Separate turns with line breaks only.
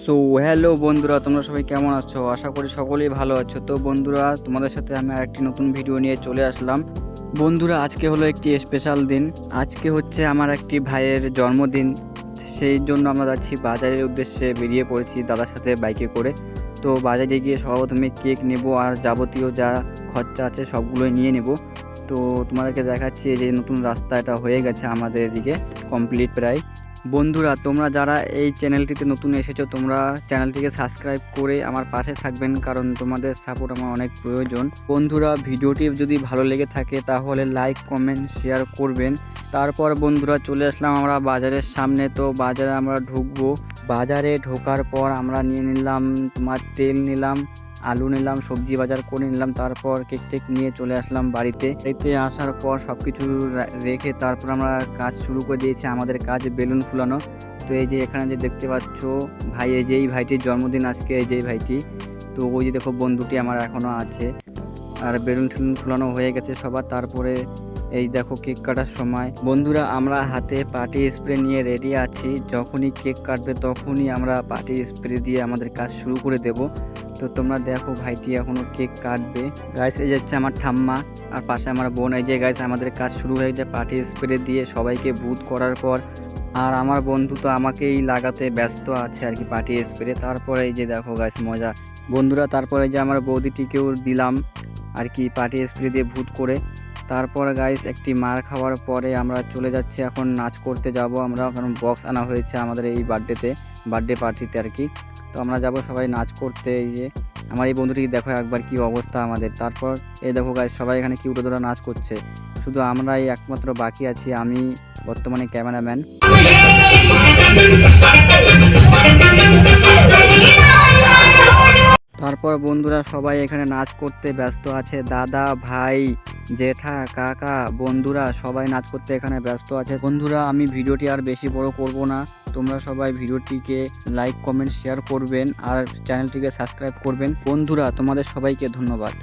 So hello বন্ধুরা, তোমরা সবাই কেমন আছো? আশা করি সকলেই ভালো আছো। তো বন্ধুরা, তোমাদের সাথে আমি আরেকটি নতুন ভিডিও নিয়ে চলে আসলাম। বন্ধুরা, আজকে হলো একটি স্পেশাল দিন। আজকে হচ্ছে আমার একটি ভাইয়ের জন্মদিন। সেই জন্য আমরা যাচ্ছি বাজারের উদ্দেশ্যে, বেরিয়ে পড়েছি দাদার সাথে বাইকে করে। তো বাজারে গিয়ে সর্বপ্রথমে কেক নেব আর যাবতীয় যা খরচা আছে সবগুলোই নিয়ে নেব। তো তোমাদেরকে দেখাচ্ছি, এই যে নতুন রাস্তা এটা হয়ে গেছে আমাদের এদিকে কমপ্লিট প্রায়। বন্ধুরা, তোমরা যারা এই চ্যানেলটিতে নতুন এসেছো, তোমরা চ্যানেলটিকে সাবস্ক্রাইব করে আমার পাশে থাকবেন, কারণ তোমাদের সাপোর্ট আমার অনেক প্রয়োজন। বন্ধুরা, ভিডিওটি যদি ভালো লেগে থাকে তাহলে লাইক, কমেন্ট, শেয়ার করবেন। তারপর বন্ধুরা চলে আসলাম আমরা বাজারের সামনে। তো বাজারে আমরা ঢুকবো। বাজারে ঢোকার পর আমরা নিয়ে নিলাম তোমার তেল নিলাম, আলু নিলাম, সবজি বাজার করে নিলাম। তারপর কেক টেক নিয়ে চলে আসলাম বাড়িতে। আসার পর সব কিছু রেখে তারপর আমরা কাজ শুরু করে দিয়েছি। আমাদের কাজ বেলুন ফুলানো। তো এই যে এখানে যে দেখতে পাচ্ছ ভাই, এই যে এই ভাইটির জন্মদিন আজকে, এই যে এই ভাইটি। তো ওই যে দেখো বন্ধুটি আমার এখনও আছে। আর বেলুন টেলুন ফুলানো হয়ে গেছে সবার। তারপরে এই দেখো কেক কাটার সময় বন্ধুরা আমরা হাতে পার্টি স্প্রে নিয়ে রেডি আছি। যখনই কেক কাটবে তখনই আমরা পার্টি স্প্রে দিয়ে আমাদের কাজ শুরু করে দেব। তো তোমরা দেখো ভাইটি এখনো কেক কাটবে। গাইস, এই যাচ্ছে আমার ঠাম্মা আর পাশে আমার বোন। এই যে গাইস আমাদের কাজ শুরু হয়ে যায় পার্টি স্প্রে দিয়ে সবাইকে বুথ করার পর। আর আমার বন্ধু তো আমাকেই লাগাতে ব্যস্ত আছে আর কি পার্টি স্প্রে। তারপরে এই যে দেখো গাইস মজা বন্ধুরা। তারপরে যে আমার বৌদিটিকেও দিলাম আর কি পার্টি স্প্রে দিয়ে ভূত করে। তারপর গাইস একটি মার খাওয়ার পরে আমরা চলে যাচ্ছি এখন নাচ করতে যাব আমরা, কারণ বক্স আনা হয়েছে আমাদের এই বার্থডে পার্টিতে আর কি। তো আমরা যাব সবাই নাচ করতে। এই যে আমার এই বন্ধুটিকে দেখো একবার কি অবস্থা আমাদের। তারপর এই দেখো গাইস সবাই এখানে কি উড়োদৌড়া নাচ করছে। শুধু আমরাই একমাত্র বাকি আছি, আমি বর্তমানে ক্যামেরাম্যান। তারপর বন্ধুরা সবাই এখানে নাচ করতে ব্যস্ত আছে। দাদা, ভাই, জেঠা, কাকা, বন্ধুরা সবাই নাচ করতে এখানে ব্যস্ত আছে। বন্ধুরা, আমি ভিডিওটি আর বেশি বড় করব না। তোমরা সবাই ভিডিওটিকে লাইক, কমেন্ট, শেয়ার করবেন আর চ্যানেলটিকে সাবস্ক্রাইব করবেন। বন্ধুরা, তোমাদের সবাইকে ধন্যবাদ।